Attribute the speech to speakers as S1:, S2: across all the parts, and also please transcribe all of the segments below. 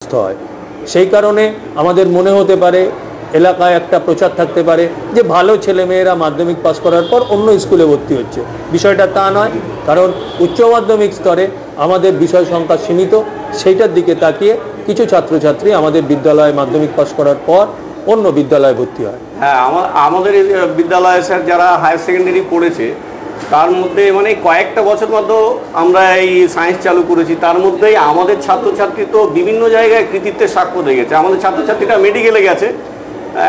S1: বাধাগ্রস্ত হয়। সেই কারণে আমাদের মনে হতে পারে, এলাকায় একটা প্রচার থাকতে পারে যে ভালো ছেলেমেয়েরা মাধ্যমিক পাস করার পর অন্য স্কুলে ভর্তি হচ্ছে। বিষয়টা তা নয়, কারণ উচ্চ মাধ্যমিক স্তরে আমাদের বিষয় সংখ্যা সীমিত। সেইটার দিকে তাকিয়ে কিছু ছাত্রছাত্রী আমাদের বিদ্যালয়ে মাধ্যমিক পাস করার পর অন্য বিদ্যালয়ে ভর্তি হয়।
S2: হ্যাঁ, আমাদের বিদ্যালয়ে স্যার যারা হায়ার সেকেন্ডারি পড়েছে তার মধ্যে মানে কয়েকটা বছর মধ্যে আমরা এই সায়েন্স চালু করেছি, তার মধ্যেই আমাদের ছাত্রছাত্রী তো বিভিন্ন জায়গায় কৃতিত্বের সাক্ষ্য দিয়ে গেছে। আমাদের ছাত্রছাত্রীরা মেডিকেলে গেছে,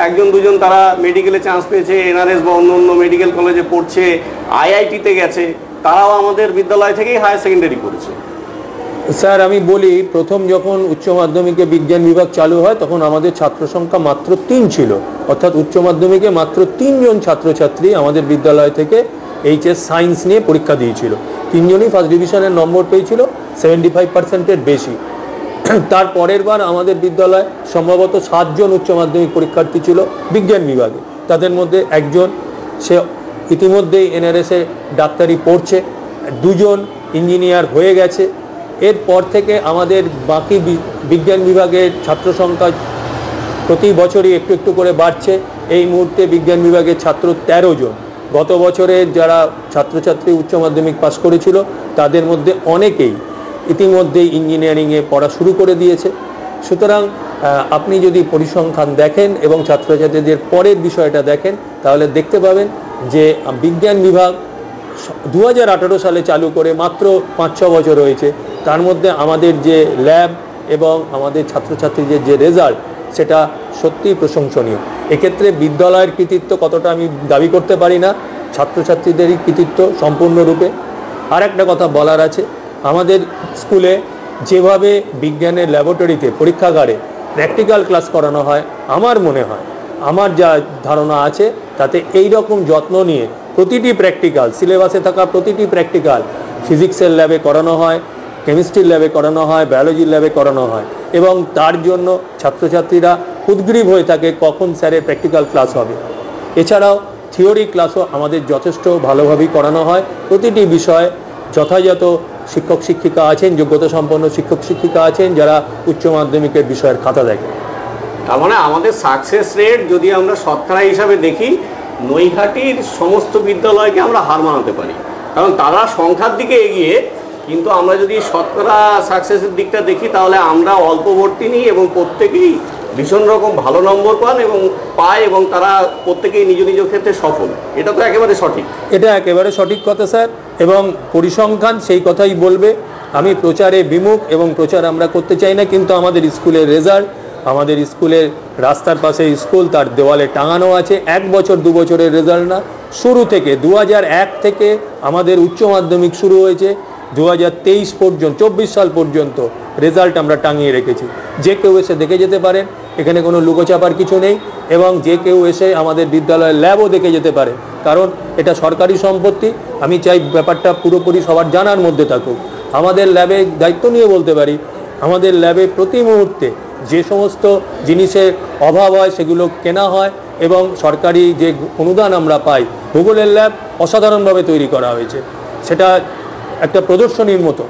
S2: একজন দুজন তারা মেডিকেলে চান্স পেয়েছে, এনআরএস বা অন্য অন্য মেডিকেল কলেজে পড়ছে, আইআইটিতে গেছে, তারাও আমাদের বিদ্যালয় থেকেই হায়ার সেকেন্ডারি করেছে।
S1: স্যার আমি বলি, প্রথম যখন উচ্চ মাধ্যমিকে বিজ্ঞান বিভাগ চালু হয় তখন আমাদের ছাত্র সংখ্যা মাত্র 3 ছিল, অর্থাৎ উচ্চ মাধ্যমিকে মাত্র 3 জন ছাত্রছাত্রী আমাদের বিদ্যালয় থেকে এইচএস সায়েন্স নিয়ে পরীক্ষা দিয়েছিল। 3 জনই ফার্স্ট ডিভিশনের নম্বর পেয়েছিল, 75%-এর বেশি। তার পরের বার আমাদের বিদ্যালয়ে সম্ভবত 7 জন উচ্চ মাধ্যমিক পরীক্ষার্থী ছিল বিজ্ঞান বিভাগে। তাদের মধ্যে একজন সে ইতিমধ্যেই এনআরএসে ডাক্তারি পড়ছে, 2 জন ইঞ্জিনিয়ার হয়ে গেছে। এরপর থেকে আমাদের বাকি বিজ্ঞান বিভাগের ছাত্র সংখ্যা প্রতি বছরই একটু একটু করে বাড়ছে। এই মুহূর্তে বিজ্ঞান বিভাগের ছাত্র 13 জন। গত বছরের যারা ছাত্রছাত্রী উচ্চ মাধ্যমিক পাস করেছিল তাদের মধ্যে অনেকেই ইতিমধ্যেই ইঞ্জিনিয়ারিংয়ে পড়া শুরু করে দিয়েছে। সুতরাং আপনি যদি পরিসংখ্যান দেখেন এবং ছাত্রছাত্রীদের পরের বিষয়টা দেখেন তাহলে দেখতে পাবেন যে বিজ্ঞান বিভাগ 2018 সালে চালু করে মাত্র 5-6 বছর হয়েছে। তার মধ্যে আমাদের যে ল্যাব এবং আমাদের ছাত্রছাত্রীদের যে রেজাল্ট সেটা সত্যিই প্রশংসনীয়। এক্ষেত্রে বিদ্যালয়ের কৃতিত্ব কতটা আমি দাবি করতে পারি না, ছাত্রছাত্রীদেরই কৃতিত্ব সম্পূর্ণরূপে। আর একটা কথা বলার আছে, আমাদের স্কুলে যেভাবে বিজ্ঞানের ল্যাবরেটরিতে পরীক্ষাগারে প্র্যাকটিক্যাল ক্লাস করানো হয়, আমার মনে হয়, আমার যা ধারণা আছে তাতে এই রকম যত্ন নিয়ে প্রতিটি প্র্যাকটিক্যাল, সিলেবাসে থাকা প্রতিটি প্র্যাকটিক্যাল ফিজিক্সের ল্যাবে করানো হয়, কেমিস্ট্রির ল্যাবে করানো হয়, বায়োলজির ল্যাবে করানো হয় এবং তার জন্য ছাত্রছাত্রীরা উদ্গ্রীব হয়ে থাকে কখন স্যারের প্র্যাকটিক্যাল ক্লাস হবে। এছাড়াও থিওরি ক্লাসও আমাদের যথেষ্ট ভালোভাবেই করানো হয়। প্রতিটি বিষয়ে যথাযথ শিক্ষক শিক্ষিকা আছেন, যোগ্যতা সম্পন্ন শিক্ষক শিক্ষিকা আছেন যারা উচ্চ মাধ্যমিকের বিষয়ের খাতা দেখেন।
S2: তার মানে আমাদের সাকসেস রেট যদি আমরা শতকরা হিসাবে দেখি, নৈহাটির সমস্ত বিদ্যালয়কে আমরা হার মানাতে পারি, কারণ তারা সংখ্যার দিকে এগিয়ে। কিন্তু আমরা যদি শতকরা সাকসেসের দিকটা দেখি তাহলে আমরা অল্প ভর্তি নিই এবং প্রত্যেকেই ভীষণ রকম ভালো নম্বর পায় এবং তারা প্রত্যেকেই নিজ নিজ ক্ষেত্রে সফল। এটা তো একেবারে সঠিক,
S1: এটা একেবারে সঠিক কথা স্যার, এবং পরিসংখ্যান সেই কথাই বলবে। আমি প্রচারে বিমুখ এবং প্রচার আমরা করতে চাই না, কিন্তু আমাদের স্কুলের রেজাল্ট, আমাদের স্কুলের রাস্তার পাশে স্কুল, তার দেওয়ালে টাঙানো আছে। 1 বছর 2 বছরের রেজাল্ট না, শুরু থেকে 2001 থেকে আমাদের উচ্চ মাধ্যমিক শুরু হয়েছে, 2023 পর্যন্ত 24 সাল পর্যন্ত রেজাল্ট আমরা টাঙিয়ে রেখেছি। যে কেউ এসে দেখে যেতে পারেন, এখানে কোনো লুকোচাপার কিছু নেই। এবং যে কেউ এসে আমাদের বিদ্যালয়ের ল্যাবও দেখে যেতে পারে, কারণ এটা সরকারি সম্পত্তি। আমি চাই ব্যাপারটা পুরোপুরি সবার জানার মধ্যে থাকুক। আমাদের ল্যাবে দায়িত্ব নিয়ে বলতে পারি, আমাদের ল্যাবে প্রতি মুহূর্তে যে সমস্ত জিনিসের অভাব হয় সেগুলো কেনা হয় এবং সরকারি যে অনুদান আমরা পাই, ভূগোলের ল্যাব অসাধারণভাবে তৈরি করা হয়েছে, সেটা একটা প্রদর্শনীর মতো।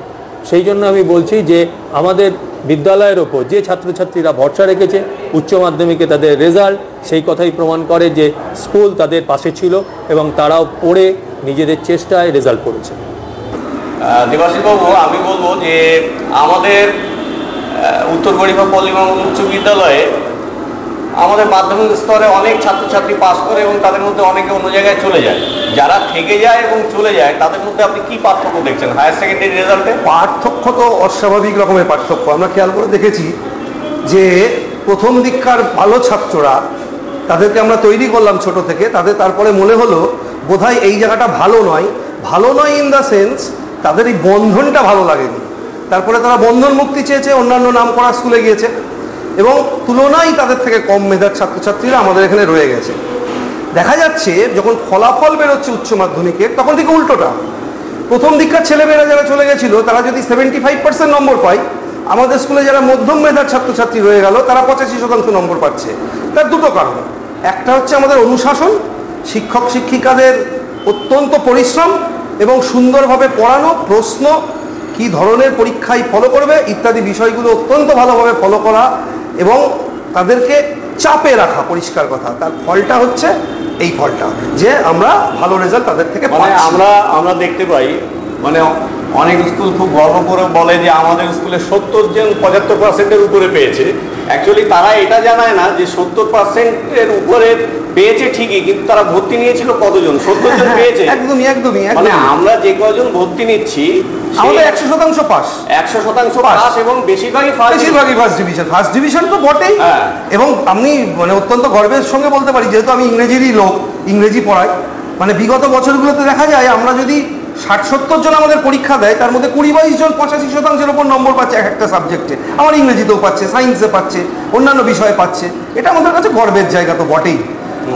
S1: সেই জন্য আমি বলছি যে আমাদের বিদ্যালয়ের ওপর যে ছাত্রছাত্রীরা ভরসা রেখেছে, উচ্চ মাধ্যমিকে তাদের রেজাল্ট সেই কথাই প্রমাণ করে যে স্কুল তাদের পাশে ছিল এবং তারাও পড়ে নিজেদের চেষ্টায় রেজাল্ট করেছে।
S2: দেবাশিসবাবু, আমি বলবো যে আমাদের উত্তর গরিবা পল্লীবাংলা উচ্চ বিদ্যালয়ে আমাদের মাধ্যমিক স্তরে অনেক ছাত্রছাত্রী পাস করে এবং তাদের মধ্যে অনেকে অন্য জায়গায় চলে যায়। যারা থেকে যায় এবং চলে যায় তাদের মধ্যে আপনি কি পার্থক্য দেখছেন হায়ার সেকেন্ডারি রেজাল্টে?
S3: পার্থক্য তো অস্বাভাবিক রকমের পার্থক্য। আমরা খেয়াল করে দেখেছি যে প্রথম দিককার ভালো ছাত্ররা, তাদেরকে আমরা তৈরি করলাম ছোট থেকে, তাদের তারপরে মনে হলো বোধহয় এই জায়গাটা ভালো নয় ইন দ্য সেন্স তাদের এই বন্ধনটা ভালো লাগেনি। তারপরে তারা বন্ধন মুক্তি চেয়েছে, অন্যান্য নাম করা স্কুলে গিয়েছে এবং তুলনায় তাদের থেকে কম মেধার ছাত্রছাত্রীরা আমাদের এখানে রয়ে গেছে। দেখা যাচ্ছে যখন ফলাফল বেরোচ্ছে উচ্চ মাধ্যমিকের, তখন থেকে উল্টোটা। প্রথম দিককার ছেলেমেয়েরা যারা চলে গেছিল তারা যদি 75% নম্বর পায়, আমাদের স্কুলে যারা মধ্যম মেধার ছাত্রছাত্রী রয়ে গেল তারা 85% নম্বর পাচ্ছে। তার দুটো কারণ। একটা হচ্ছে আমাদের অনুশাসন, শিক্ষক শিক্ষিকাদের অত্যন্ত পরিশ্রম এবং সুন্দরভাবে পড়ানো, প্রশ্ন কী ধরনের পরীক্ষায় ফলো করবে ইত্যাদি বিষয়গুলো অত্যন্ত ভালোভাবে ফলো করা এবং তাদেরকে চাপে রাখা, পরিষ্কার কথা। তার ফলটা হচ্ছে এই ফলটা, যে আমরা ভালো রেজাল্ট তাদের থেকে
S2: মানে আমরা দেখতে পাই, মানে অনেক স্কুল খুব গর্ব করে বলে যে আমাদের স্কুলে 70 জন 75%-এর উপরে পেয়েছে। অ্যাকচুয়ালি তারা এটা জানায় না যে 70%-এর উপরে পেয়েছে ঠিকই, কিন্তু তারা ভর্তি নিয়েছিল কতজন? 70 জন পেয়েছে।
S3: একদমই একদমই।
S2: মানে আমরা যে কজন ভর্তি নিচ্ছি
S3: আমাদের 100% পাস,
S2: 100% পাস, এবং বেশিরভাগই
S3: ফার্স্ট ডিভিশন। ফার্স্ট ডিভিশন তো বটেই। এবং আমি মানে অত্যন্ত গর্বের সঙ্গে বলতে পারি, যেহেতু আমি ইংরেজিরই লোক, ইংরেজি পড়াই, মানে বিগত বছরগুলোতে দেখা যায় আমরা যদি 60-70 জন আমাদের পরীক্ষা দেয়, তার মধ্যে 20-22 জন 85%-এর উপর নম্বর পাচ্ছে এক একটা সাবজেক্টে। আমার ইংরেজিতেও পাচ্ছে, সায়েন্সে পাচ্ছে, অন্যান্য বিষয়ে পাচ্ছে। এটা আমাদের কাছে গর্বের জায়গা তো বটেই।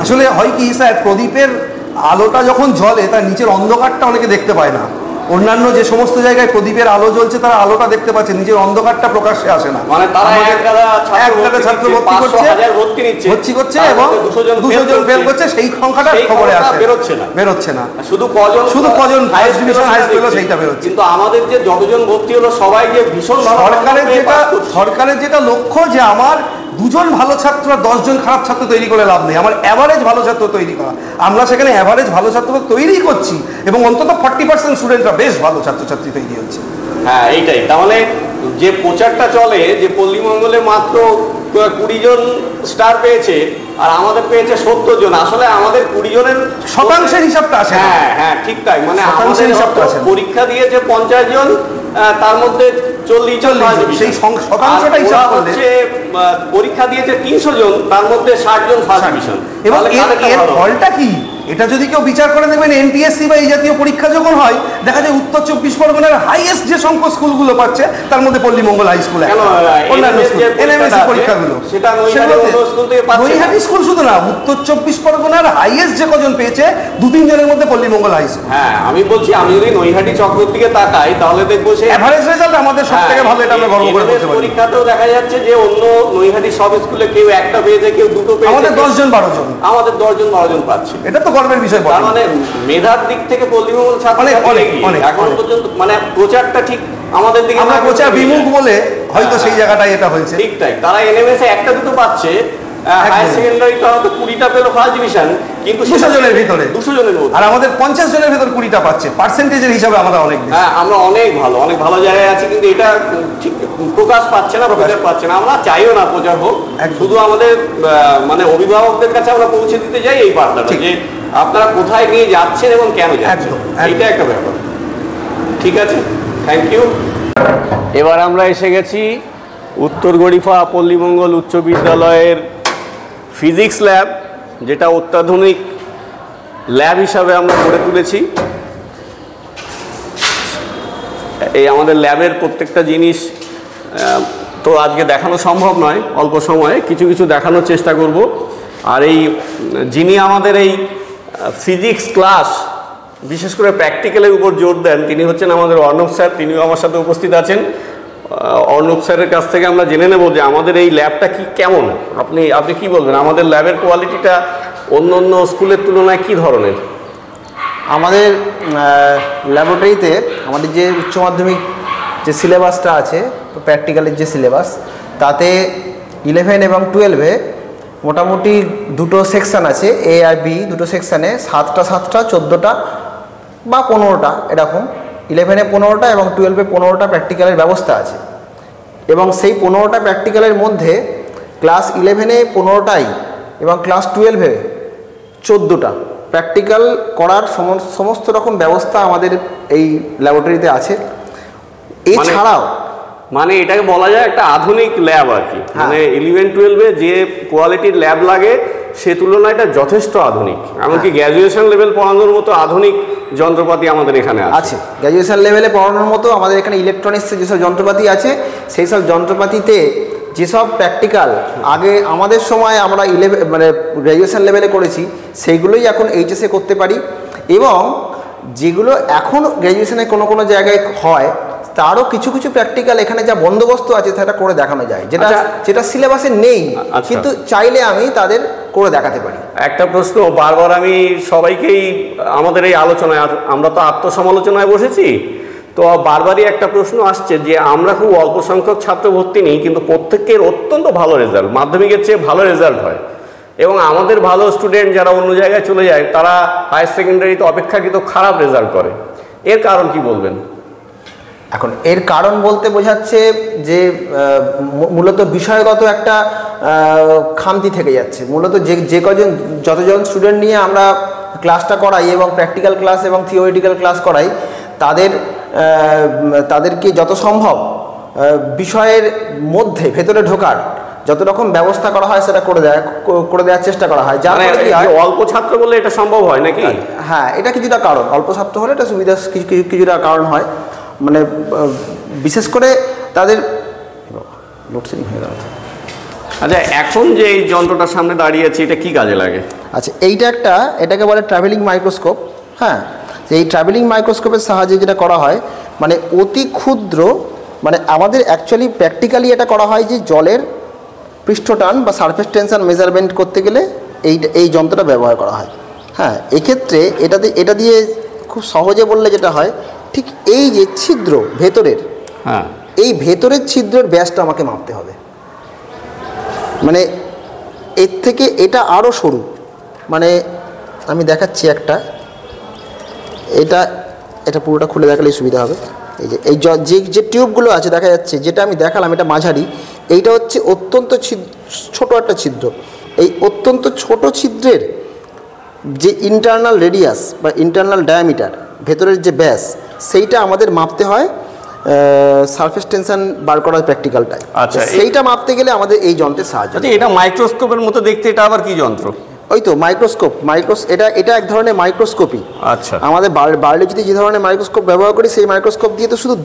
S3: আসলে হয় কি স্যার, প্রদীপের আলোটা যখন জ্বলে তার নিচের অন্ধকারটা অনেকে দেখতে পায় না। অন্যান্য যে সমস্ত জায়গায় প্রদীপের আলো জ্বলছে তারা আলোটা দেখতে পাচ্ছে, নিজের অন্ধকারটা প্রকাশ্যে আসে না।
S2: মানে তারা
S3: একটা ছাত্র ভর্তি করছে এবং 200 জন ফেল করছে, সেই সংখ্যাটা খবরে আসে, বেরোচ্ছে না। শুধু কজন হাইয়েস্ট ডিভিশন হাইয়েস্ট পেলো সেইটা বেরোচ্ছে।
S2: কিন্তু আমাদের যে যতজন ভর্তি হলো সবাই যে ভীষণ
S3: সরকারের যেটা লক্ষ্য, যে আমার 2 জন ভালো ছাত্র আর 10 জন খারাপ ছাত্র তৈরি করে লাভ নেই, আমার অ্যাভারেজ ভালো ছাত্র তৈরি করা। আমরা সেখানে অ্যাভারেজ ভালো ছাত্র তৈরি করছি এবং অন্তত 40% স্টুডেন্টরা বেশ ভালো ছাত্রছাত্রী তৈরি হচ্ছে।
S2: হ্যাঁ, এইটাই। তাহলে যে প্রচারটা চলে যে পল্লীমঙ্গলে মাত্র 20 জন স্টার পেয়েছে আর আমাদের পেয়েছে 70 জন, আসলে আমাদের 20 জনের
S3: শতাংশের হিসাবটা আসে।
S2: হ্যাঁ ঠিক তাই। মানে আমাদের পরীক্ষা দিয়েছে 50 জন, তার মধ্যে 40 জন
S3: সেই শতাংশটা হিসাব করলে
S2: পরীক্ষা দিয়েছে 300 জন, তার মধ্যে 60 জন ফার্স্ট ডিভিশন।
S3: এবং এর ফলটা কি, এটা যদি কেউ বিচার করে দেখবেন, এনটিএসসি বা এই জাতীয় পরীক্ষা যখন হয় দেখা যায় উত্তর 24 পরগনার হাইয়েস্ট যে সংখ্যক স্কুলগুলো পাচ্ছে তার মধ্যে পল্লীমঙ্গল হাই স্কুল, অন্যান্য এনএমএসসি পরীক্ষাগুলো
S2: সেটা
S3: নৈহাটি স্কুল শুধু না, উত্তর 24 পরগনার হাইয়েস্ট যে কজন পেয়েছে 2-3 জনের মধ্যে পল্লীমঙ্গল হাই স্কুল।
S2: হ্যাঁ, আমি বলছি, আমি যদি নৈহাটি চক্রের দিকে তাকাই তাহলে দেখবো সে
S3: এভারেজ রেজাল্ট আমাদের সবথেকে ভালো, এটা আমরা গর্ব করে বলতে পারি।
S2: পরীক্ষাতেও দেখা যাচ্ছে যে অন্য নৈহাটি সব স্কুলে কেউ একটা পেয়েছে, কেউ দুটো পেয়েছে,
S3: আমাদের 10 জন 12 জন,
S2: আমাদের 10 জন 12 জন পাচ্ছে।
S3: এটা তো গর্বের বিষয়।
S2: তার মানে মেধার দিক থেকে পল্লীমঙ্গল ছাত্র এখন পর্যন্ত মানে প্রচারটা ঠিক আমাদের দিকে,
S3: আমরা প্রচার বিমুখ বলে হয়তো সেই জায়গাটায় এটা হয়েছে।
S2: ঠিক তাই। তারা এনএমএসে একটা দুটো পাচ্ছে, হায়ার সেকেন্ডারিটা হয়তো 20টা পেলো ফার্স্ট ডিভিশন, কিন্তু
S3: 200 জনের ভিতরে,
S2: 200 জনের মধ্যে,
S3: আর আমাদের 50 জনের ভিতর 20টা পাচ্ছে। পার্সেন্টেজের হিসাবে আমরা অনেক,
S2: হ্যাঁ আমরা অনেক ভালো জায়গায় আছি, কিন্তু এটা ঠিক প্রকাশ পাচ্ছে না, প্রচার পাচ্ছে না। আমরা চাইও না প্রচার হোক, শুধু আমাদের মানে অভিভাবকদের কাছে আমরা পৌঁছে দিতে চাই এই বার্তাটা, যে আপনারা কোথায় নিয়ে যাচ্ছেন এবং কেন যাচ্ছেন, এইটা একটা ব্যাপার। ঠিক আছে, থ্যাংক ইউ। এবার আমরা এসে গেছি উত্তর গড়িফা পল্লীমঙ্গল উচ্চ বিদ্যালয়ের ফিজিক্স ল্যাব, যেটা অত্যাধুনিক ল্যাব হিসাবে আমরা গড়ে তুলেছি। এই আমাদের ল্যাবের প্রত্যেকটা জিনিস তো আজকে দেখানো সম্ভব নয়, অল্প সময়ে কিছু কিছু দেখানোর চেষ্টা করব। আর এই যিনি আমাদের এই ফিজিক্স ক্লাস বিশেষ করে প্র্যাকটিক্যালের উপর জোর দেন, তিনি হচ্ছেন আমাদের অর্ণব স্যার। তিনিও আমার সাথে উপস্থিত আছেন। অর্ণব স্যারের কাছ থেকে আমরা জেনে নেব যে আমাদের এই ল্যাবটা কি কেমন। আপনি কি বলবেন, আমাদের ল্যাবের কোয়ালিটিটা অন্য অন্য স্কুলের তুলনায় কি ধরনের?
S4: আমাদের ল্যাবরেটরিতে আমাদের যে উচ্চ মাধ্যমিক যে সিলেবাসটা আছে, প্র্যাকটিক্যালের যে সিলেবাস, তাতে 11 এবং 12-এ মোটামুটি দুটো সেকশান আছে, এ আর বি, দুটো সেকশানে 7টা 14টা বা 15টা এরকম। 11-এ 15টা এবং 12-এ 15টা প্র্যাকটিক্যালের ব্যবস্থা আছে। এবং সেই 15টা প্র্যাকটিক্যালের মধ্যে ক্লাস 11-এ 15টাই এবং ক্লাস 12-এ 14টা প্র্যাকটিক্যাল করার সমস্ত রকম ব্যবস্থা আমাদের এই ল্যাবরেটরিতে আছে। এছাড়াও
S2: মানে এটাকে বলা যায় একটা আধুনিক ল্যাব আর কি। মানে 11-12-এ যে কোয়ালিটির ল্যাব লাগে সে তুলনায় এটা যথেষ্ট আধুনিক। এমনকি গ্র্যাজুয়েশন লেভেল পড়ানোর মতো আধুনিক যন্ত্রপাতি আমাদের এখানে আছে।
S4: গ্র্যাজুয়েশন লেভেলে পড়ানোর মতো আমাদের এখানে ইলেকট্রনিক্সের যেসব যন্ত্রপাতি আছে, সেই সব যন্ত্রপাতিতে যেসব প্র্যাকটিক্যাল আগে আমাদের সময় আমরা মানে গ্র্যাজুয়েশন লেভেলে করেছি, সেইগুলোই এখন এইচএসে করতে পারি। এবং যেগুলো এখন গ্র্যাজুয়েশনে কোনো কোনো জায়গায় হয়, তারও কিছু কিছু প্র্যাকটিক্যাল এখানে যা বন্দোবস্ত আছে সেটা করে দেখানো যায়, যেটা সিলেবাসে নেই, কিন্তু চাইলে আমি তাদের করে দেখাতে পারি।
S2: একটা প্রশ্ন বারবার আমি সবাইকেই আমাদের এই আলোচনায়, আমরা তো আত্মসমালোচনায় বসেছি, তো বারবারই একটা প্রশ্ন আসছে যে আমরা খুব অল্প সংখ্যক ছাত্র ভর্তি নিই, কিন্তু প্রত্যেকের অত্যন্ত ভালো রেজাল্ট, মাধ্যমিকের চেয়ে ভালো রেজাল্ট হয়, এবং আমাদের ভালো স্টুডেন্ট যারা অন্য জায়গায় চলে যায় তারা হায়ার সেকেন্ডারিতে অপেক্ষাকৃত খারাপ রেজাল্ট করে। এর কারণ কি বলবেন?
S4: এখন এর কারণ বলতে বোঝাচ্ছে যে মূলত বিষয়গত একটা খামতি থেকে যাচ্ছে। মূলত যে কজন যতজন স্টুডেন্ট নিয়ে আমরা ক্লাসটা করাই এবং প্র্যাকটিক্যাল ক্লাস এবং থিওরিটিক্যাল ক্লাস করাই, তাদেরকে যত সম্ভব বিষয়ের মধ্যে ভেতরে ঢোকার যত রকম ব্যবস্থা করা হয় সেটা করে দেওয়ার চেষ্টা করা হয়। যার
S2: অল্প ছাত্র বলে এটা সম্ভব হয় নাকি?
S4: হ্যাঁ, এটা কিছুটা কারণ। অল্প ছাত্র হলে এটা সুবিধা কিছুটা কারণ হয়, মানে বিশেষ করে তাদের লোডশেডিং হয়ে গেল।
S2: আচ্ছা, এখন যে এই যন্ত্রটার সামনে দাঁড়িয়ে আছে এটা কি কাজে লাগে?
S4: আচ্ছা, এটাকে বলে ট্রাভেলিং মাইক্রোস্কোপ। হ্যাঁ, এই ট্রাভেলিং মাইক্রোস্কোপের সাহায্যে যেটা করা হয়, মানে অতি ক্ষুদ্র, মানে আমাদের অ্যাকচুয়ালি প্র্যাকটিক্যালি এটা করা হয় যে জলের পৃষ্ঠটান বা সারফেস টেনশন মেজারমেন্ট করতে গেলে এই যন্ত্রটা ব্যবহার করা হয়। হ্যাঁ, এক্ষেত্রে এটা দিয়ে খুব সহজে বললে যেটা হয়, ঠিক এই যে ছিদ্র ভেতরের,
S2: হ্যাঁ,
S4: এই ভেতরের ছিদ্রের ব্যাসটা আমাকে মাপতে হবে। মানে এর থেকে এটা আরও সরু, মানে আমি দেখাচ্ছি একটা, এটা পুরোটা খুলে দেখালেই সুবিধা হবে। এই যে টিউবগুলো আছে দেখা যাচ্ছে, যেটা আমি দেখালাম এটা মাঝারি, এইটা হচ্ছে অত্যন্ত ছোট একটা ছিদ্র। এই অত্যন্ত ছোট ছিদ্রের যে ইন্টারনাল রেডিয়াস বা ইন্টারনাল ডায়ামিটার, ভেতরের যে ব্যাস, সেইটা আমাদের মাপতে হয় সারফেস টেনশন বার করার প্র্যাকটিক্যালটায়।
S2: আচ্ছা,
S4: সেইটা মাপতে গেলে আমাদের এই যন্ত্রের সাহায্য।
S2: এটা মাইক্রোস্কোপের মতো দেখতে, এটা আবার কি যন্ত্র?
S4: ওই তো মাইক্রোস্কোপ। এটা এক ধরনের মাইক্রোস্কোপই।
S2: আচ্ছা,
S4: আমাদের বায়োলজিতে যে ধরনের মাইক্রোস্কোপ ব্যবহার করি, সেই মাইক্রোস্কোপ দিয়ে তো শুধু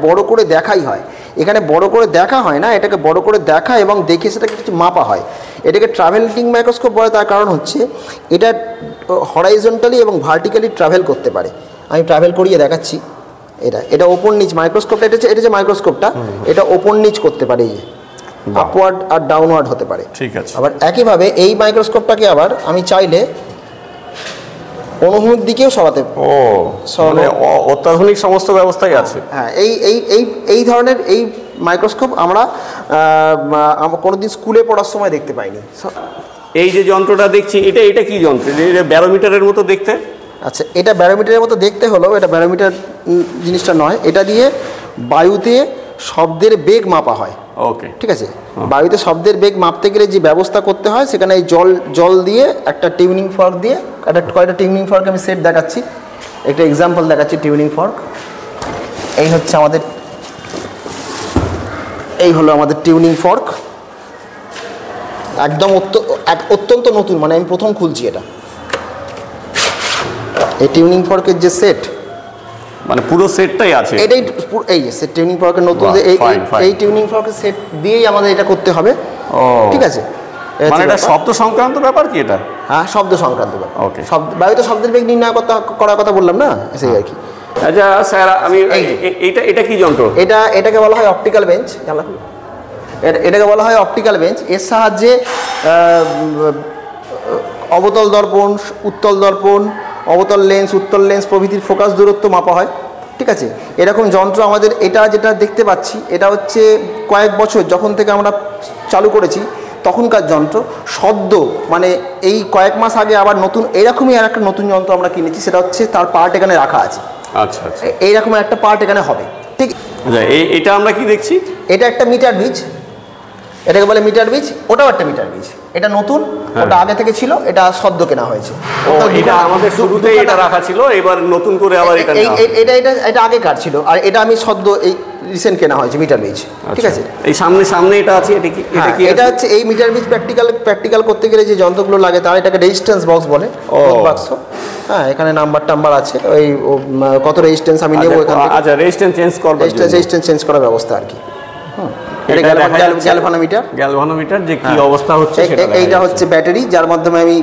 S4: বড় করে দেখাই হয়। এখানে বড় করে দেখা হয় না, এটাকে বড় করে দেখা এবং দেখে সেটাকে কিছু মাপা হয়। এটাকে ট্রাভেলিং মাইক্রোস্কোপ বলে, তার কারণ হচ্ছে এটা হরাইজন্টালি এবং ভার্টিক্যালি ট্রাভেল করতে পারে। আমি ট্রাভেল করিয়ে দেখাচ্ছি। এটা ওপর নিচ মাইক্রোস্কোপটা, এটা যে মাইক্রোস্কোপটা, এটা ওপর নিচ করতে পারে, এই আপওয়ার্ড আর ডাউনওয়ার্ড হতে পারে।
S2: ঠিক আছে।
S4: আবার একইভাবে এই মাইক্রোস্কোপটাকে আবার আমি চাইলে অনুভূমিক দিকেও সরাতে।
S2: মানে অত্যাধুনিক সমস্ত ব্যবস্থাই আছে।
S4: হ্যাঁ, এই ধরনের এই মাইক্রোস্কোপ আমরা কোনোদিন স্কুলে পড়ার সময় দেখতে পাইনি।
S2: এই যে যন্ত্রটা দেখছি, এটা কি যন্ত্র? এটা ব্যারোমিটারের মতো দেখতে।
S4: আচ্ছা, এটা ব্যারোমিটারের মতো দেখতে হলেও এটা ব্যারোমিটার জিনিসটা নয়। এটা দিয়ে বায়ুতে শব্দের বেগ মাপা হয়।
S2: ওকে,
S4: ঠিক আছে। বায়ুতে শব্দের বেগ মাপতে গেলে যে ব্যবস্থা করতে হয়, সেখানে এই জল দিয়ে একটা টিউনিং ফর্ক দিয়ে, কয়টা টিউনিং ফর্ক আমি সেট দেখাচ্ছি, একটা এক্সাম্পল দেখাচ্ছি। টিউনিং ফর্ক এই হলো আমাদের টিউনিং ফর্ক, একদম অত্যন্ত নতুন, মানে আমি প্রথম খুলছি এটা। এই টিউনিং ফর্কের যে সেট,
S2: মানে পুরো সেটটাই আছে।
S4: এটাই এই যে সেট টিউনিং ফর্কের নতুন, এই টিউনিং ফর্কের সেট দিয়েই আমাদের এটা করতে হবে। ঠিক আছে।
S2: মানে এটা শব্দ সংক্রান্ত ব্যাপার কি এটা?
S4: হ্যাঁ, শব্দ সংক্রান্ত ব্যাপার।
S2: ওকে,
S4: বায়ুতে শব্দের বেগ নির্ণয় করার কথা বললাম না, সেই আর কি।
S2: আচ্ছা স্যার, আমি এটা কি যন্ত্র?
S4: এটাকে বলা হয় অপটিক্যাল বেঞ্চ। এটাকে বলা হয় অপটিক্যাল বেঞ্চ। এর সাহায্যে অবতল দর্পণ, উত্তল দর্পণ, অবতল লেন্স, উত্তল লেন্স প্রভৃতির ফোকাস দূরত্ব মাপা হয়। ঠিক আছে। এরকম যন্ত্র আমাদের, যেটা দেখতে পাচ্ছি, এটা হচ্ছে কয়েক বছর যখন থেকে আমরা চালু করেছি তখনকার যন্ত্র। সদ্য মানে এই কয়েক মাস আগে আবার নতুন এরকমই আর একটা নতুন যন্ত্র আমরা কিনেছি, সেটা হচ্ছে তার পার্ট এখানে রাখা আছে।
S2: আচ্ছা,
S4: এইরকম একটা পার্ট এখানে হবে। ঠিক।
S2: আচ্ছা, এটা আমরা কি দেখছি?
S4: এটা একটা মিটার বিজ, এটাকে বলে মিটার বিজ। ওটাও একটা মিটার বিজ। এটা নতুন, ওটা আগে থেকে ছিল, এটা সদ্য কেনা হয়েছে।
S2: এটা আমাদের শুরুতেই এটা রাখা ছিল, এবার নতুন করে আবার
S4: এটা আগে কার ছিল, আর এটা আমি সদ্য এই রিসেন্ট কেনা হয়েছে মিটার বিজ। ঠিক আছে।
S2: এই সামনে এটা আছে।
S4: এটা হচ্ছে এই মিটার বিজ প্র্যাকটিক্যাল করতে গেলে যে যন্ত্রগুলো লাগে, তারা এটাকে রেজিস্ট্যান্স বক্স বলে। বাক্স। হ্যাঁ, এখানে নাম্বার আছে, ওই কত রেজিস্ট্যান্স আমি নেবো এখানে।
S2: আচ্ছা, রেজিস্ট্যান্স
S4: চেঞ্জ করার ব্যবস্থা আর কি। গ্যালভানোমিটার যে কি অবস্থা হচ্ছে, এইটা হচ্ছে ব্যাটারি, যার মাধ্যমে আমি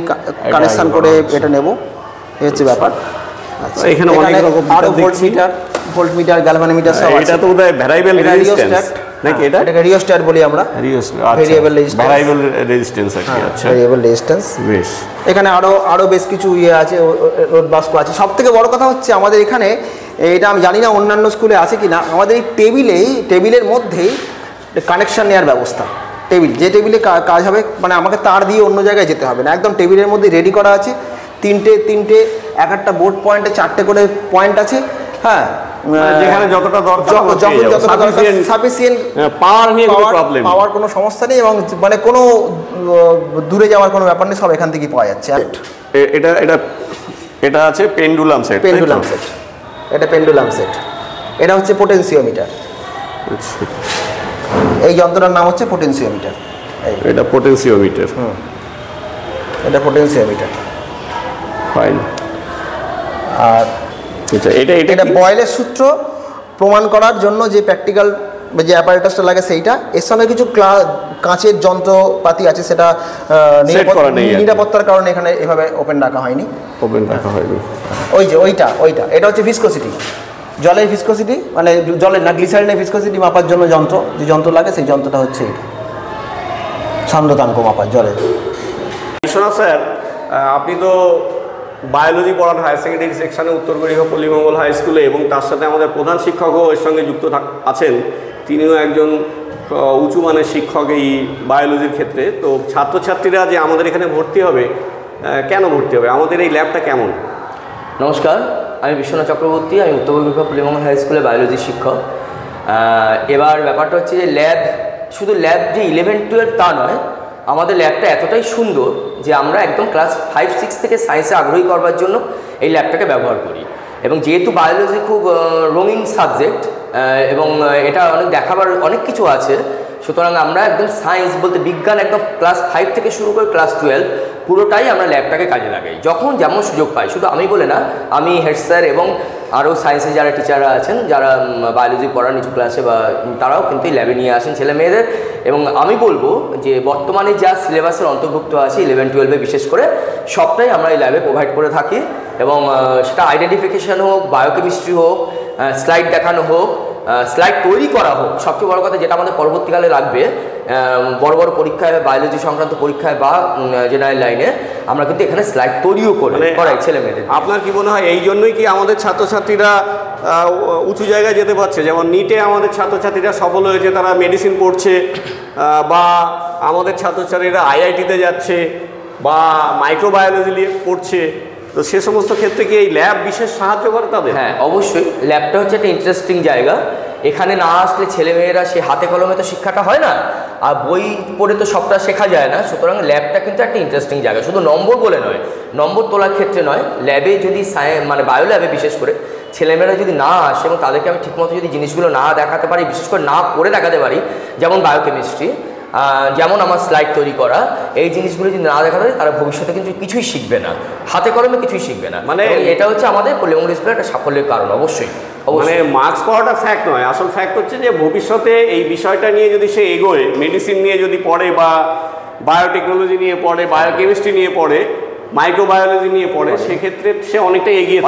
S4: কানেকশন করে এটা নেব। এই হচ্ছে ব্যাপার।
S2: এখানে অনেক রকম
S4: আরো ভোল্টমিটার, গ্যালভানোমিটার সব আছে।
S2: এটা তো ভ্যারিয়েবল রেজিস্ট্যান্স নাকি? এটাকে
S4: রিওস্ট্যাট বলি আমরা। Variable
S2: resistance. আচ্ছা,
S4: ভেরিয়েবল রেজিস্ট্যান্স।
S2: বেশ।
S4: এখানে আরো বেশ কিছু আছে, রোড বাস্ক আছে। সব থেকে বড় কথা হচ্ছে আমাদের এখানে এটা আমি জানি না অন্যান্য স্কুলে আছে কি না, আমাদের এই টেবিলের মধ্যেই কানেকশান নেওয়ার ব্যবস্থা। যে টেবিলে কাজ হবে, মানে আমাকে তার দিয়ে অন্য জায়গায় যেতে হবে না, একদম টেবিলের মধ্যে রেডি করা আছে। তিনটে এক একটা বোর্ড পয়েন্টে 4টে করে পয়েন্ট আছে। হ্যাঁ,
S2: যেখানে যতটা দরকার
S4: সাফিসিয়েন্ট পাওয়ার কোনো সমস্যা নেই, এবং মানে কোনো দূরে যাওয়ার কোনো ব্যাপার নেই, সব এখান থেকেই পাওয়া যাচ্ছে।
S2: এটা আছে পেন্ডুলাম সেট।
S4: এটা পেন্ডুলাম সেট। এটা হচ্ছে পোটেনসিওমিটার। এই যন্ত্রটার নাম হচ্ছে পোটেনসিওমিটার।
S2: এটা পোটেনসিওমিটার।
S4: এটা পোটেনসিওমিটার।
S2: ফাইন।
S4: আর এটা বয়েলের সূত্র প্রমাণ করার জন্য যে প্র্যাকটিক্যাল যে অ্যাপারেটাসটা লাগে সেইটা, এর সঙ্গে কিছু কাঁচের যন্ত্রপাতি আছে, সেটা নিরাপত্তার কারণে এখানে এভাবে ওপেন রাখা হয়নি। ওইটা এটা হচ্ছে ভিসকোসিটি, জলের ভিসকোসিটি, মানে জলের না গ্লিসারিনের ভিসকোসিটি মাপার জন্য যে যন্ত্র লাগে, সেই যন্ত্রটা হচ্ছে এটা, সান্দ্রতাঙ্ক মাপার জলের।
S2: বিশ্বনাথ স্যার, আপনি তো বায়োলজি পড়ান হায়ার সেকেন্ডারি সেকশনে উত্তর গড়িয়া পল্লীমঙ্গল হাই স্কুলে, এবং তার সাথে আমাদের প্রধান শিক্ষকও এর সঙ্গে যুক্ত আছেন। তিনিও একজন উঁচু মানের শিক্ষক এই বায়োলজির ক্ষেত্রে। তো ছাত্রছাত্রীরা যে আমাদের এখানে ভর্তি হবে, কেন ভর্তি হবে, আমাদের এই ল্যাবটা কেমন?
S5: নমস্কার, আমি বিশ্বনাথ চক্রবর্তী, আমি উত্তর গড়িয়া পল্লীমঙ্গল হাই স্কুলে বায়োলজি শিক্ষক। এবার ব্যাপারটা হচ্ছে যে শুধু ল্যাব যে 11-12 তা নয়, আমাদের ল্যাবটা এতটাই সুন্দর যে আমরা একদম ক্লাস 5-6 থেকে সায়েন্সে আগ্রহী করবার জন্য এই ল্যাবটাকে ব্যবহার করি। এবং যেহেতু বায়োলজি খুব রঙিন সাবজেক্ট এবং এটা অনেক দেখাবার অনেক কিছু আছে, সুতরাং আমরা একদম সায়েন্স বলতে বিজ্ঞান একদম ক্লাস 5 থেকে শুরু করে ক্লাস 12 পুরোটাই আমরা ল্যাবটাকে কাজে লাগাই যখন যেমন সুযোগ পাই। শুধু আমি বলে না, আমি হেড স্যার এবং আরও সায়েন্সের যারা টিচাররা আছেন, যারা বায়োলজি পড়ান নিচু ক্লাসে, বা তারাও কিন্তু ল্যাবে নিয়ে আসেন ছেলে মেয়েদের। এবং আমি বলবো যে বর্তমানে যা সিলেবাসের অন্তর্ভুক্ত আছে 11-12 বিশেষ করে, সবটাই আমরা এই ল্যাবে প্রোভাইড করে থাকি। এবং সেটা আইডেন্টিফিকেশান হোক, বায়োকেমিস্ট্রি হোক, স্লাইড দেখানো হোক, স্লাইড তৈরি করা হোক, সবচেয়ে বড় কথা যেটা আমাদের পরবর্তীকালে লাগবে বড় বড় পরীক্ষায়, বায়োলজি সংক্রান্ত পরীক্ষায় বা জেনারেল লাইনে, আমরা কিন্তু এখানে স্লাইড তৈরিও করাই ছেলে মেয়েদের।
S2: আপনার কি মনে হয় এই জন্যই কি আমাদের ছাত্রছাত্রীরা উঁচু জায়গায় যেতে পারছে? যেমন নিটে আমাদের ছাত্রছাত্রীরা সফল হয়েছে, তারা মেডিসিন পড়ছে, বা আমাদের ছাত্রছাত্রীরা আইআইটিতে যাচ্ছে বা মাইক্রোবায়োলজি নিয়ে পড়ছে। তো সে সমস্ত ক্ষেত্রে কি এই ল্যাব বিশেষ সাহায্য করে তাদের?
S5: হ্যাঁ, অবশ্যই। ল্যাবটা হচ্ছে একটা ইন্টারেস্টিং জায়গা। এখানে না আসলে ছেলেমেয়েরা সে হাতে কলমে তো শিক্ষাটা হয় না, আর বই পড়ে তো সবটা শেখা যায় না। সুতরাং ল্যাবটা কিন্তু একটা ইন্টারেস্টিং জায়গা, শুধু নম্বর বলে নয়, নম্বর তোলার ক্ষেত্রে নয়, ল্যাবে যদি মানে বায়ো ল্যাবে বিশেষ করে ছেলেমেয়েরা যদি না আসে এবং তাদেরকে আমি ঠিকমতো যদি জিনিসগুলো না দেখাতে পারি, বিশেষ করে না করে দেখাতে পারি, যেমন বায়োকেমিস্ট্রি, যেমন আমার স্লাইড তৈরি করা, এই জিনিসগুলো যদি না দেখাতে পারি, তারা ভবিষ্যতে কিন্তু কিছুই শিখবে না, হাতে কলমে কিছুই শিখবে না। মানে এটা হচ্ছে আমাদের পল্লীমঙ্গল স্কুলের একটা সাফল্যের কারণ। অবশ্যই
S2: মানে মার্কস পাওয়াটা ফ্যাক্ট নয়, আসল ফ্যাক্ট হচ্ছে যে ভবিষ্যতে এই বিষয়টা নিয়ে যদি সে এগোয়, মেডিসিন নিয়ে যদি পড়ে, বা বায়োটেকনোলজি নিয়ে পড়ে, বায়োকেমিস্ট্রি নিয়ে পড়ে, মাইক্রোবায়োলজি নিয়ে পড়ে, সেক্ষেত্রে সে অনেকটাই এগিয়ে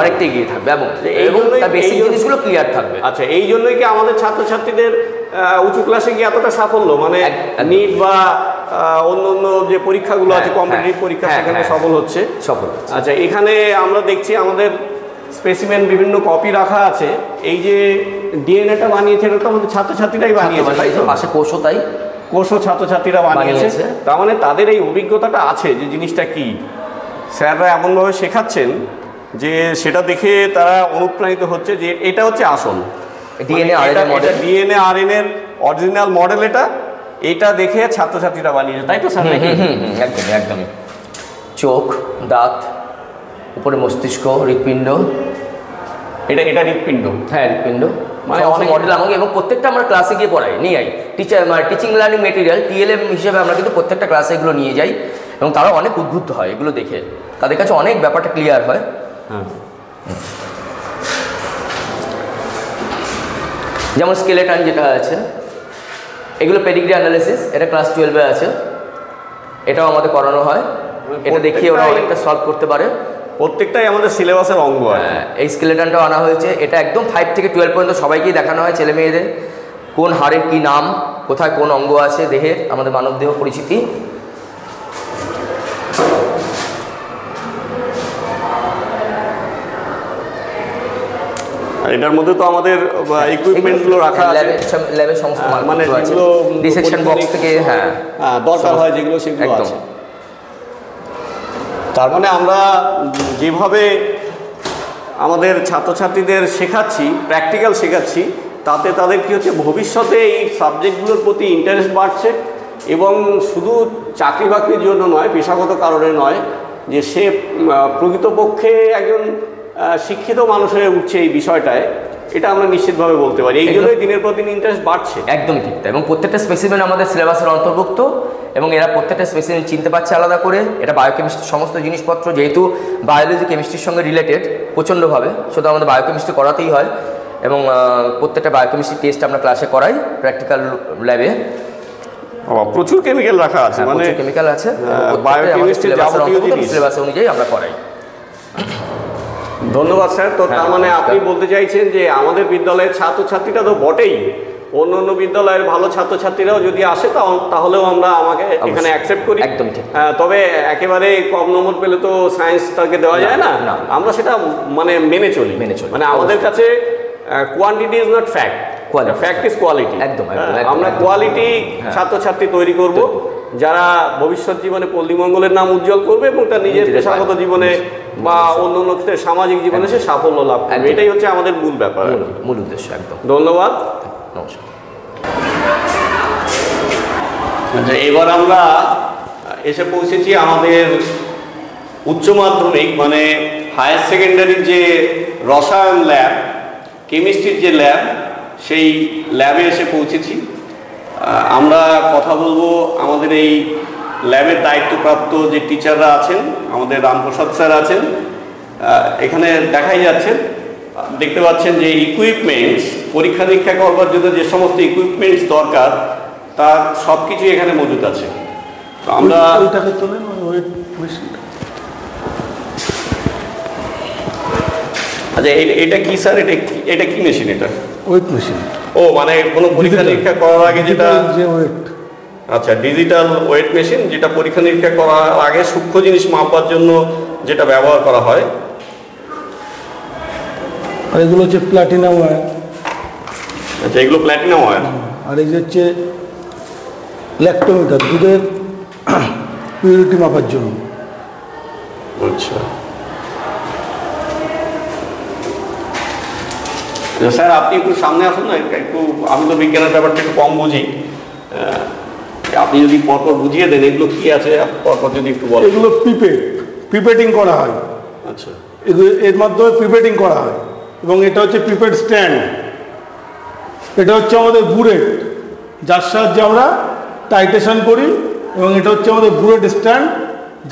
S2: থাকবে এবং তার বেসিক জিনিসগুলো ক্লিয়ার থাকবে। আচ্ছা, এই জন্যই কি আমাদের ছাত্রছাত্রীদের উঁচু ক্লাসে কি এতটা সাফল্য, মানে নিট বা অন্য অন্য যে পরীক্ষাগুলো আছে, কম্পিটিটিভ পরীক্ষা, সেখানে সফল হচ্ছে? আচ্ছা, এখানে আমরা দেখছি আমাদের স্পেসিমেন বিভিন্ন কপি রাখা আছে। এই যে ডিএনএটা বানিয়েছে, এটা তো আমাদের ছাত্রছাত্রীরাই বানিয়েছে,
S5: পাশে কোষও তাই,
S2: কোষও ছাত্রছাত্রীরা বানিয়েছে। তার মানে তাদের এই অভিজ্ঞতাটা আছে যে জিনিসটা কি, স্যাররা এমনভাবে শেখাচ্ছেন যে সেটা দেখে তারা অনুপ্রাণিত হচ্ছে যে এটা হচ্ছে আসল ডিএনএ আরএনএর অরিজিনাল মডেল, এটা দেখে ছাত্রছাত্রীরা বানিয়েছে, তাই তো স্যার?
S5: একদমই। চোখ, দাঁত, উপরে মস্তিষ্ক, হৃৎপিণ্ড, এটা হৃৎপিণ্ড। হ্যাঁ, হৃৎপিণ্ড মানে অনেক মডেল আমাকে, এবং প্রত্যেকটা আমরা ক্লাসে গিয়ে পড়াই, নিয়ে যাই। টিচিং লার্নিং মেটেরিয়াল টিএলএম হিসেবে আমরা কিন্তু প্রত্যেকটা ক্লাসে এগুলো নিয়ে যাই, এবং তারা অনেক উদ্বুদ্ধ হয় এগুলো দেখে, তাদের কাছে অনেক ব্যাপারটা ক্লিয়ার হয়। যেমন স্কেলেটন যেটা আছে, এগুলো পেডিগ্রি অ্যানালিসিস, এটা ক্লাস 12-এ আছে, এটাও আমাদের করানো হয়। এটা দেখিয়ে ওরা অনেকটা সলভ করতে পারে।
S2: প্রত্যেকটাই আমাদের সিলেবাসের অঙ্গ।
S5: এই স্কেলেটনটাও আনা হয়েছে, এটা একদম 5 থেকে 12 পর্যন্ত সবাইকেই দেখানো হয়, ছেলে মেয়েদের কোন হাড়ের কী নাম, কোথায় কোন অঙ্গ আছে দেহের, আমাদের মানবদেহ পরিচিতি।
S2: আর এটার মধ্যে তো আমাদের ইকুইপমেন্টগুলো রাখা আছে,
S5: ল্যাবের সমস্ত
S2: মানে
S5: আছে,
S2: যেগুলো
S5: ডিসেকশন বক্স থেকে
S2: দরকার হয় যেগুলো সেগুলো আছে। তার মানে আমরা যেভাবে আমাদের ছাত্রছাত্রীদের শেখাচ্ছি, প্র্যাকটিক্যাল শেখাচ্ছি, তাতে তাদের কী হচ্ছে, ভবিষ্যতে এই সাবজেক্টগুলোর প্রতি ইন্টারেস্ট বাড়ছে এবং শুধু চাকরি বাকরির জন্য নয়, পেশাগত কারণে নয়, যে সে প্রকৃতপক্ষে একজন শিক্ষিত মানুষ হয়ে উঠছে এই বিষয়টায়, এটা আমরা নিশ্চিতভাবে বলতে পারি। এই জন্যই দিনের পর দিন ইন্টারেস্ট বাড়ছে।
S5: একদমই ঠিক তাই। এবং প্রত্যেকটা স্পেসিমেন আমাদের সিলেবাসের অন্তর্ভুক্ত এবং এরা প্রত্যেকটা স্পেসিমেন চিনতে পারছে আলাদা করে। এটা বায়োকেমিস্ট্রির সমস্ত জিনিসপত্র, যেহেতু বায়োলজি কেমিস্ট্রির সঙ্গে রিলেটেড প্রচণ্ডভাবে, শুধু আমাদের বায়োকেমিস্ট্রি করাতেই হয় এবং প্রত্যেকটা বায়োকেমিস্ট্রি টেস্ট আমরা ক্লাসে করাই প্র্যাকটিক্যাল ল্যাবে।
S2: প্রচুর কেমিক্যাল রাখা আছে, মানে
S5: কেমিক্যাল আছে,
S2: বায়োকেমিস্ট্রির যাবতীয় জিনিস
S5: সিলেবাস অনুযায়ী আমরা করাই।
S2: ধন্যবাদ স্যার। তো তার মানে আপনি বলতে চাইছেন যে আমাদের বিদ্যালয়ের ছাত্রছাত্রীরা তো বটেই, অন্য অন্য বিদ্যালয়ের ভালো ছাত্রছাত্রীরাও যদি আসে তাহলেও আমরা এখানে অ্যাকসেপ্ট করি।
S5: একদম ঠিক।
S2: তবে একেবারে কম নম্বর পেলে তো সায়েন্সটাকে দেওয়া যায় না, আমরা সেটা মানে মেনে চলি। মানে আমাদের কাছে quantity is not fact, fact is quality.
S5: একদম
S2: আমরা কোয়ালিটি ছাত্রছাত্রী তৈরি করব যারা ভবিষ্যৎ জীবনে পল্লীমঙ্গলের নাম উজ্জ্বল করবে এবং তার নিজের পেশাগত জীবনে বা অন্য অন্য ক্ষেত্রে সামাজিক জীবনে সে সাফল্য লাভ করবে। এটাই হচ্ছে আমাদের মূল ব্যাপার,
S5: মূল উদ্দেশ্য। একদম
S2: ধন্যবাদ।
S5: নমস্কার।
S2: আচ্ছা, এবার আমরা এসে পৌঁছেছি আমাদের উচ্চ মাধ্যমিক মানে হায়ার সেকেন্ডারির যে রসায়ন ল্যাব, কেমিস্ট্রির যে ল্যাব, সেই ল্যাবে এসে পৌঁছেছি। আমরা কথা বলবো আমাদের এই ল্যাবের দায়িত্বপ্রাপ্ত যে টিচাররা আছেন, আমাদের রামপ্রসাদ স্যার আছেন, এখানে দেখাই যাচ্ছেন, দেখতে পাচ্ছেন যে ইকুইপমেন্টস, পরীক্ষা নিরীক্ষা করবার জন্য যে সমস্ত ইকুইপমেন্টস দরকার তার সব কিছুই এখানে মজুদ আছে। তো আমরা আচ্ছা, এটা কি স্যার, এটা কি মেশিন? এটা
S6: ওয়েট মেশিন।
S2: ও মানে কোনো পরীক্ষা নিরীক্ষা করার আগে যেটা, আচ্ছা, ডিজিটাল ওয়েট মেশিন, যেটা পরীক্ষা নিরীক্ষা করার আগে সূক্ষ্ম জিনিস মাপবার জন্য যেটা ব্যবহার করা হয়।
S6: আর এগুলো হচ্ছে প্ল্যাটিনাম ওয়্যার।
S2: আচ্ছা, এগুলো প্ল্যাটিনাম ওয়্যার।
S6: আর এই যে হচ্ছে ল্যাক্টোমিটার, দুধের পিউরিটি মাপার জন্য।
S2: আচ্ছা স্যার, আপনি একটু সামনে আসুন না একটু, আমি তো বিজ্ঞানের ব্যাপারটা একটু কম বুঝি, আপনি যদি পরপর বুঝিয়ে দেন এগুলো কি আছে, পরপর যদি একটু বলেন।
S6: এগুলো পিপেটিং করা হয়।
S2: আচ্ছা,
S6: এর মাধ্যমে পিপেটিং করা হয় এবং এটা হচ্ছে পিপেট স্ট্যান্ড। এটা হচ্ছে আমাদের বুলেট, যার সাহায্যে আমরা টাইটেশন করি, এবং এটা হচ্ছে আমাদের বুলেট স্ট্যান্ড,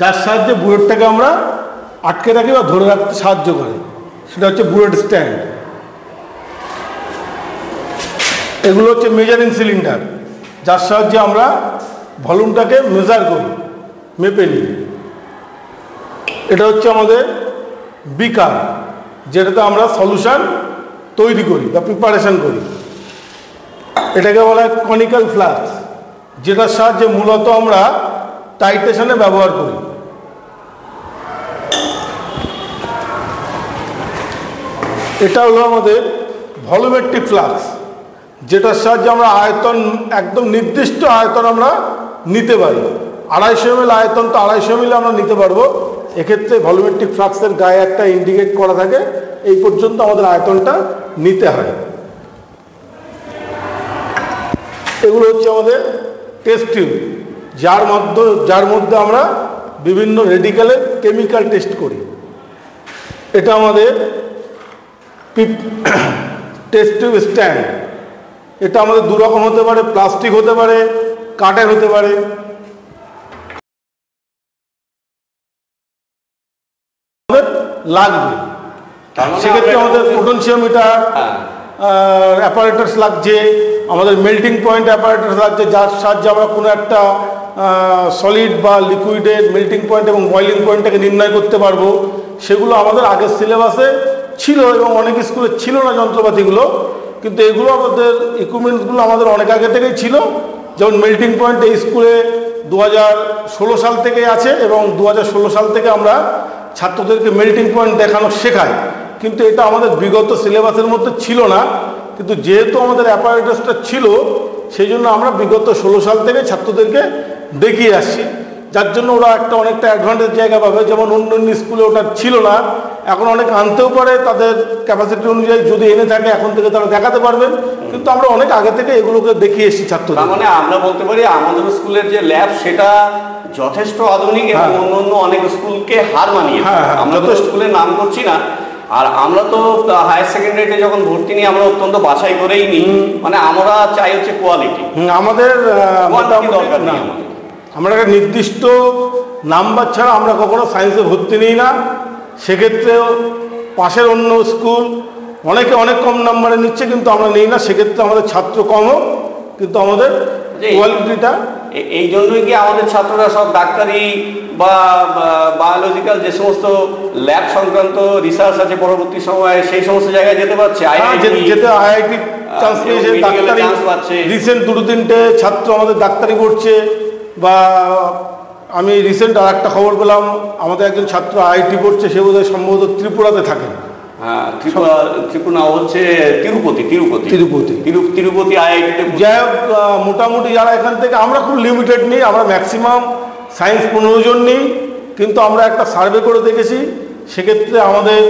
S6: যার সাহায্যে বুলেটটাকে আমরা আটকে রাখি বা ধরে রাখতে সাহায্য করে, সেটা হচ্ছে বুলেট স্ট্যান্ড। এগুলো হচ্ছে মেজারিং সিলিন্ডার, যার সাহায্যে আমরা ভলিউমটাকে মেজার করি, মেপে নিই। এটা হচ্ছে আমাদের বিকার, যেটাতে আমরা সলিউশন তৈরি করি বা প্রিপারেশন করি। এটাকে বলা হয় কনিক্যাল ফ্লাস্ক, যেটার সাহায্যে মূলত আমরা টাইটেশনে ব্যবহার করি। এটা হলো আমাদের ভলিউমেট্রিক ফ্লাস্ক, যেটার সাহায্যে আমরা আয়তন, একদম নির্দিষ্ট আয়তন আমরা নিতে পারি। 250 ml আয়তন তো 250 ml আমরা নিতে পারবো। এক্ষেত্রে ভলিউমেট্রিক ফ্লাস্কের গায়ে একটা ইন্ডিকেট করা থাকে, এই পর্যন্ত আমাদের আয়তনটা নিতে হয়। এগুলো হচ্ছে আমাদের টেস্ট টিউব, যার মধ্যে আমরা বিভিন্ন রেডিক্যালের কেমিক্যাল টেস্ট করি। এটা আমাদের টেস্ট টিউব স্ট্যান্ড। এটা আমাদের দু রকম হতে পারে, প্লাস্টিক হতে পারে, কাঠের হতে পারে। লাগবে, সেক্ষেত্রে আমাদের পোটেনশিওমিটার অ্যাপারেটাস লাগছে, আমাদের মেল্টিং পয়েন্ট অ্যাপারেটাস লাগছে, যার সাহায্যে আমরা কোনো একটা সলিড বা লিকুইডের মেল্টিং পয়েন্ট এবং বয়েলিং পয়েন্টটাকে নির্ণয় করতে পারবো। সেগুলো আমাদের আগের সিলেবাসে ছিল এবং অনেক স্কুলে ছিল না যন্ত্রপাতিগুলো, কিন্তু এগুলো আমাদের ইকুইপমেন্টসগুলো আমাদের অনেক আগে থেকেই ছিল। যেমন মেল্টিং পয়েন্ট এই স্কুলে 2016 সাল থেকে আছে এবং 2016 সাল থেকে আমরা ছাত্রদেরকে মেল্টিং পয়েন্ট দেখানো শেখাই কিন্তু এটা আমাদের বিগত সিলেবাসের মধ্যে ছিল না, কিন্তু যেহেতু আমাদের অ্যাপারেটাসটা ছিল সেই জন্য আমরা বিগত 16 সাল থেকে ছাত্রদেরকে দেখিয়ে আসছি, যার জন্য ওরা অনেকটা অ্যাডভান্টেজ জায়গা পাবে। যেমন অন্য স্কুলে ওটা ছিল না, এখন অনেক আনতেও পারে তাদের ক্যাপাসিটি অনুযায়ী, যদি এনে থাকে এখন থেকে তারা দেখাতে পারবেন, কিন্তু আমরা অনেক আগে থেকে এগুলোকে দেখিয়ে এসেছি ছাত্রদের।
S2: তার মানে আমরা বলতে পারি আমাদের স্কুলের যে ল্যাব সেটা যথেষ্ট আধুনিক এবং অন্য অনেক স্কুলকে হার মানিয়ে। আমরা তো স্কুলের নাম করছি না, আর আমরা তো হায়ার সেকেন্ডারিতে যখন ভর্তি নিই আমরা অত্যন্ত বাছাই করেই নিই, মানে আমরা চাই হচ্ছে কোয়ালিটি।
S6: আমাদের
S2: দরকার নেই,
S6: আমরা একটা নির্দিষ্ট নাম্বার ছাড়া আমরা কখনো সায়েন্সে ভর্তি নিই না। সেক্ষেত্রেও পাশের অন্য স্কুল অনেকে অনেক কম নাম্বারে নিচ্ছে, কিন্তু আমরা নিই না। সেক্ষেত্রে আমাদের ছাত্র কমও, কিন্তু আমাদের কোয়ালিটিটা।
S2: এই জন্যই কি আমাদের ছাত্ররা সব ডাক্তারি বা বায়োলজিক্যাল যে সমস্ত ল্যাব সংক্রান্ত রিসার্চ আছে পরবর্তী সময়ে সেই সমস্ত জায়গায় যেতে পারছে?
S6: যেতে আইআইটি চান্স পেয়েছে, ডাক্তারি পাচ্ছে। রিসেন্ট 2-3টে ছাত্র আমাদের ডাক্তারি পড়ছে। বা আমি রিসেন্ট আর একটা খবর পেলাম, আমাদের একজন ছাত্র আইআইটি পড়ছে, সে বোধহয় সম্ভবত ত্রিপুরাতে থাকেন।
S2: হ্যাঁ, ত্রিপুরা হচ্ছে তিরুপতি আইআইটিতে।
S6: যাই হোক, মোটামুটি যারা এখান থেকে, আমরা খুব লিমিটেড নিই, আমরা ম্যাক্সিমাম সায়েন্স 15 জন নিই, কিন্তু আমরা একটা সার্ভে করে দেখেছি, সেক্ষেত্রে আমাদের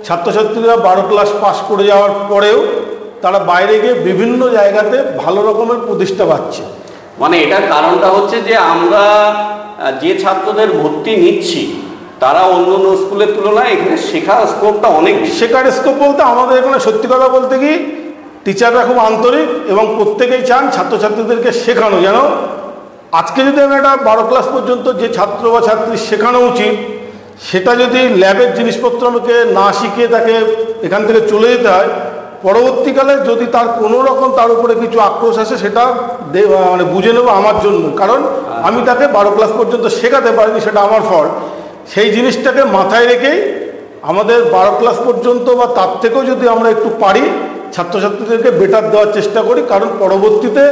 S6: ছাত্রছাত্রীরা 12 ক্লাস পাস করে যাওয়ার পরেও তারা বাইরে গিয়ে বিভিন্ন জায়গাতে ভালো রকমের প্রতিষ্ঠা পাচ্ছে।
S2: মানে এটার কারণটা হচ্ছে যে আমরা যে ছাত্রদের ভর্তি নিচ্ছি তারা অন্য অন্য স্কুলের তুলনায় এখানে শেখার স্কোপটা অনেক।
S6: শেখার স্কোপ বলতে আমাদের এখানে সত্যি কথা বলতে কি টিচাররা খুব আন্তরিক এবং প্রত্যেকেই চান ছাত্রছাত্রীদেরকে শেখানো। যেন আজকে যদি আমি একটা 12 ক্লাস পর্যন্ত যে ছাত্র বা ছাত্রী শেখানো উচিত, সেটা যদি ল্যাবের জিনিসপত্র আমাকে না শিখিয়ে তাকে এখান থেকে চলে যেতে হয়, পরবর্তীকালে যদি তার কোনো রকম তার উপরে কিছু আক্রোশ আসে, সেটা মানে বুঝে নেব আমার জন্য, কারণ আমি তাকে 12 ক্লাস পর্যন্ত শেখাতে পারিনি, সেটা আমার ফল্ট। সেই জিনিসটাকে মাথায় রেখেই আমাদের 12 ক্লাস পর্যন্ত বা তার থেকেও যদি আমরা একটু পারি ছাত্রছাত্রীদেরকে বেটার দেওয়ার চেষ্টা করি, কারণ পরবর্তীতে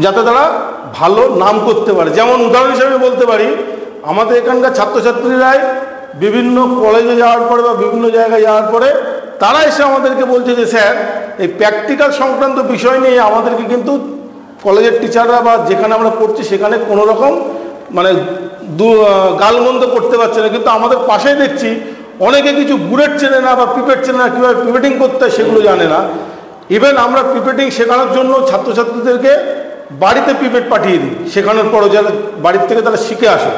S6: যাতে তারা ভালো নাম করতে পারে। যেমন উদাহরণ হিসেবে বলতে পারি, আমাদের এখানকার ছাত্রছাত্রীরাই বিভিন্ন কলেজে যাওয়ার পরে বা বিভিন্ন জায়গায় যাওয়ার পরে তারা এসে আমাদেরকে বলছে যে স্যার এই প্র্যাকটিক্যাল সংক্রান্ত বিষয় নিয়ে আমাদেরকে কিন্তু কলেজের টিচাররা বা যেখানে আমরা পড়ছি সেখানে কোনো রকম মানে গালমন্দ করতে পারছে না, কিন্তু আমাদের পাশেই দেখছি অনেকে কিছু বুলেট চেনে না বা পিপেট চেনে না, কীভাবে পিপেটিং করতে হয় সেগুলো জানে না। ইভেন আমরা পিপেটিং শেখানোর জন্য ছাত্রছাত্রীদেরকে বাড়িতে পিপেট পাঠিয়ে দিই, শেখানোর পরও যারা বাড়ির থেকে তারা শিখে আসে।